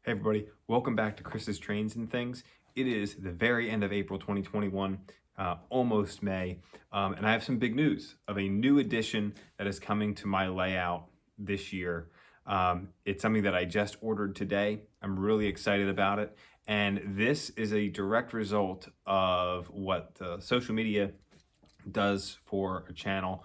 Hey everybody, welcome back to Chris's Trains and Things. It is the very end of April 2021, almost May, and I have some big news of a new addition that is coming to my layout this year. It's something that I just ordered today. I'm really excited about it, and this is a direct result of what the social media does for a channel,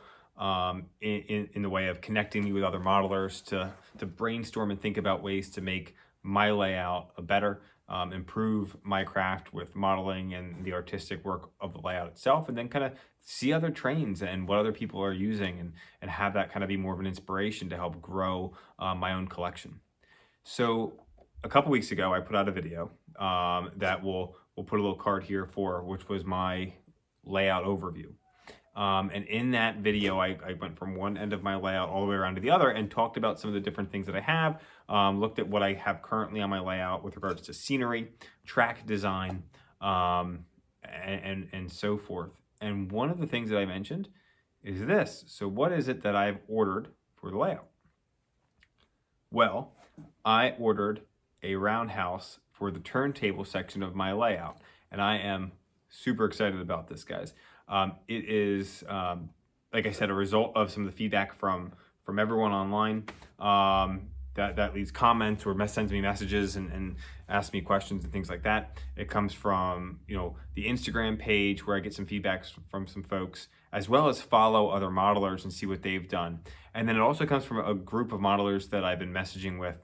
in the way of connecting me with other modelers to brainstorm and think about ways to make my layout better, improve my craft with modeling and the artistic work of the layout itself, and then kind of see other trains and what other people are using, and have that kind of be more of an inspiration to help grow my own collection. So a couple weeks ago, I put out a video that we'll put a little card here for, which was my layout overview. And in that video, I went from one end of my layout all the way around to the other and talked about some of the different things that I have, looked at what I have currently on my layout with regards to scenery, track design, and so forth. And one of the things that I mentioned is this. So what is it that I've ordered for the layout? Well, I ordered a roundhouse for the turntable section of my layout, and I am super excited about this, guys. It is, like I said, a result of some of the feedback from everyone online, that leaves comments or sends me messages and asks me questions and things like that. It comes from the Instagram page where I get some feedback from some folks, as well as follow other modelers and see what they've done. And then it also comes from a group of modelers that I've been messaging with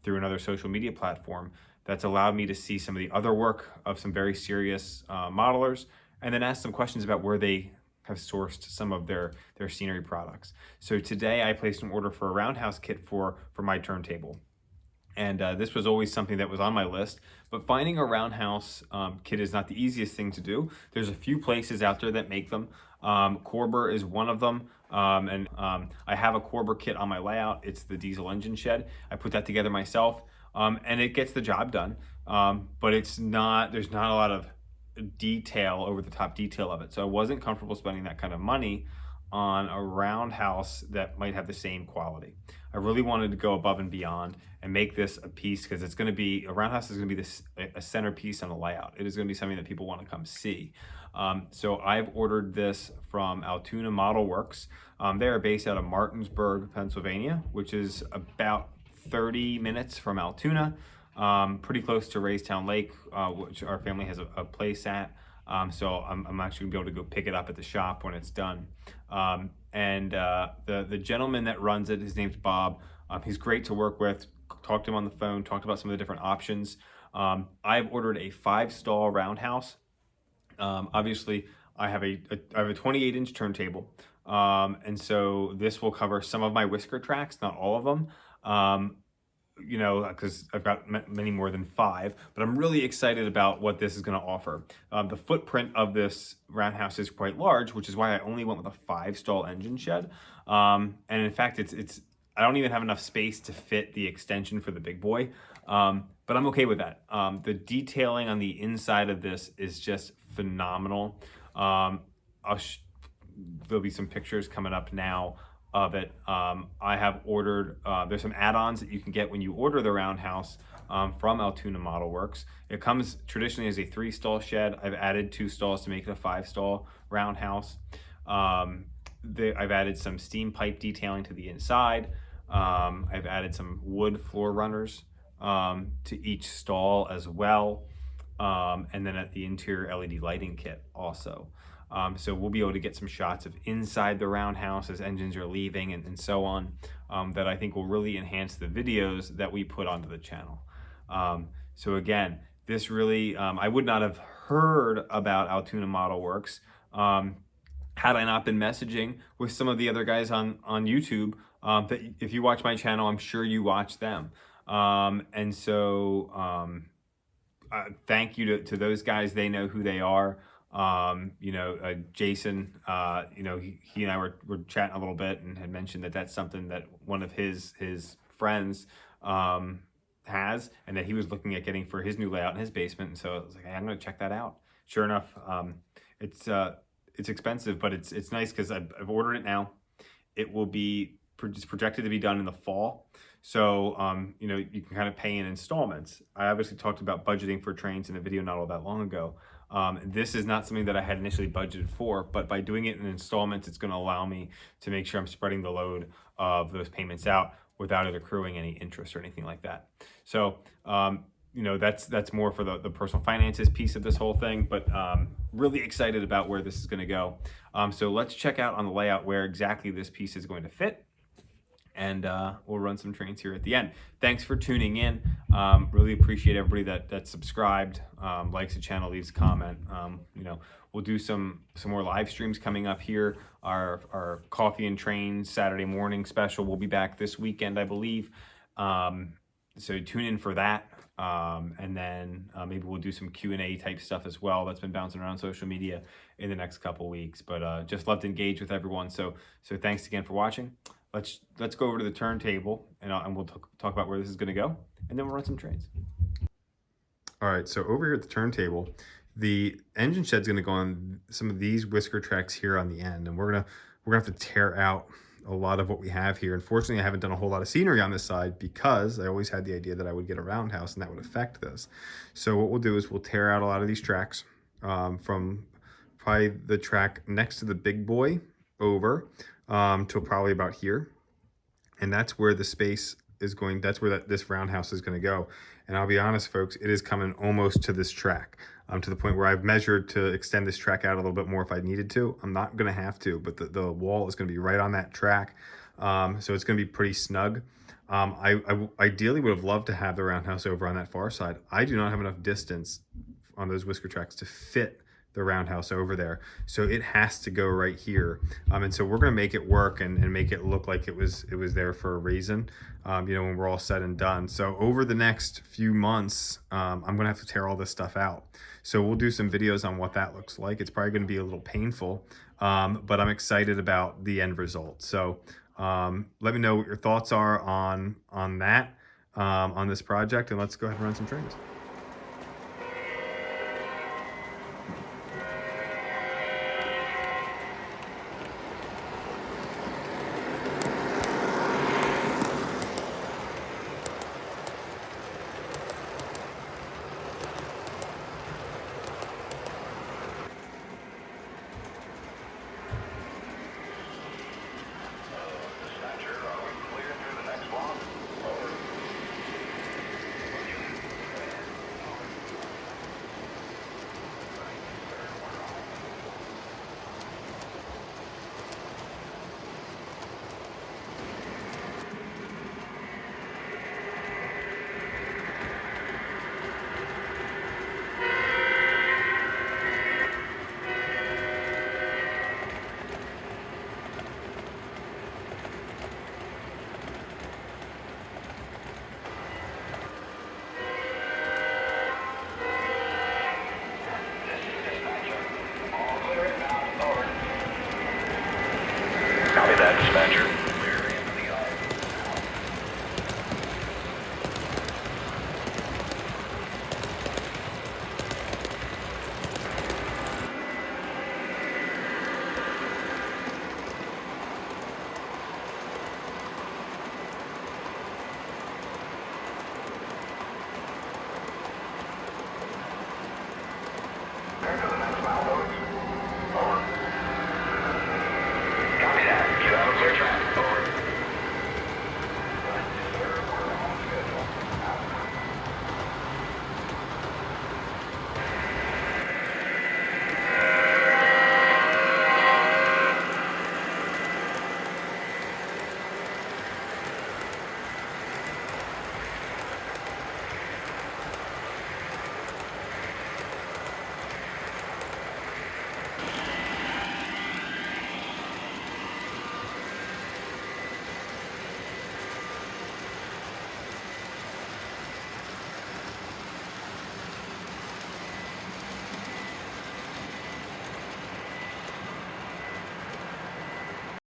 through another social media platform that's allowed me to see some of the other work of some very serious modelers, and then ask some questions about where they have sourced some of their scenery products. So today I placed an order for a roundhouse kit for my turntable. And this was always something that was on my list, but finding a roundhouse kit is not the easiest thing to do. There's a few places out there that make them. Korber is one of them, and I have a Korber kit on my layout. It's the diesel engine shed. I put that together myself, and it gets the job done, but there's not a lot of detail, over the top detail of it. So I wasn't comfortable spending that kind of money on a roundhouse that might have the same quality. I really wanted to go above and beyond and make this a piece, because it's going to be, a roundhouse is going to be a centerpiece on the layout. It is going to be something that people want to come see. So I've ordered this from Altoona Model Works. They are based out of Martinsburg, Pennsylvania, which is about 30 minutes from Altoona. Pretty close to Raystown Lake, which our family has a place at. So I'm actually gonna be able to go pick it up at the shop when it's done. The gentleman that runs it, his name's Bob. He's great to work with. Talked to him on the phone, talked about some of the different options. I've ordered a 5-stall roundhouse. Obviously, I have a 28-inch turntable. And so this will cover some of my whisker tracks, not all of them. Because I've got many more than 5, but I'm really excited about what this is going to offer. The footprint of this roundhouse is quite large, which is why I only went with a 5-stall engine shed. And in fact, I don't even have enough space to fit the extension for the big boy, but I'm okay with that. The detailing on the inside of this is just phenomenal. There'll be some pictures coming up now of it. I have ordered, there's some add-ons that you can get when you order the roundhouse from Altoona Model Works. It comes traditionally as a 3-stall shed. I've added 2 stalls to make it a 5-stall roundhouse. I've added some steam pipe detailing to the inside. I've added some wood floor runners to each stall as well. And then at the interior LED lighting kit also. So we'll be able to get some shots of inside the roundhouse as engines are leaving and so on, that I think will really enhance the videos that we put onto the channel. So again, this really, I would not have heard about Altoona Model Works had I not been messaging with some of the other guys on YouTube. That if you watch my channel, I'm sure you watch them. Thank you to those guys. They know who they are. Jason, he and I were chatting a little bit and had mentioned that that's something that one of his friends has, and that he was looking at getting for his new layout in his basement. And so I was like, hey, I'm going to check that out. Sure enough, it's expensive, but it's nice because I've ordered it now. It will be projected to be done in the fall. So, you know, you can kind of pay in installments. I obviously talked about budgeting for trains in a video not all that long ago. This is not something that I had initially budgeted for, but by doing it in installments, it's going to allow me to make sure I'm spreading the load of those payments out without it accruing any interest or anything like that. So, you know, that's more for the personal finances piece of this whole thing, but really excited about where this is going to go. So let's check out on the layout where exactly this piece is going to fit, and we'll run some trains here at the end. Thanks for tuning in. Really appreciate everybody that subscribed, likes the channel, leaves a comment. You know, we'll do some more live streams coming up here. Our Coffee and Trains Saturday morning special will be back this weekend, I believe. So tune in for that. And then maybe we'll do some Q&A type stuff as well. That's been bouncing around social media in the next couple weeks, but just love to engage with everyone. So thanks again for watching. Let's go over to the turntable, and we'll talk about where this is going to go, and then we'll run some trains. All right, so over here at the turntable, the engine shed's going to go on some of these whisker tracks here on the end, and we're gonna have to tear out a lot of what we have here. Unfortunately, I haven't done a whole lot of scenery on this side because I always had the idea that I would get a roundhouse and that would affect this. So what we'll do is we'll tear out a lot of these tracks from probably the track next to the big boy over till probably about here, and that's where the space is going. That's where this roundhouse is going to go. And I'll be honest, folks, it is coming almost to this track, to the point where I've measured to extend this track out a little bit more if I needed to. I'm not going to have to, but the wall is going to be right on that track, so it's going to be pretty snug. I ideally would have loved to have the roundhouse over on that far side. I do not have enough distance on those whisker tracks to fit the roundhouse over there, so it has to go right here, and so we're going to make it work and make it look like it was there for a reason, you know, when we're all said and done. So over the next few months, I'm going to have to tear all this stuff out, so we'll do some videos on what that looks like. It's probably going to be a little painful, but I'm excited about the end result. So let me know what your thoughts are on that, on this project, and let's go ahead and run some trains.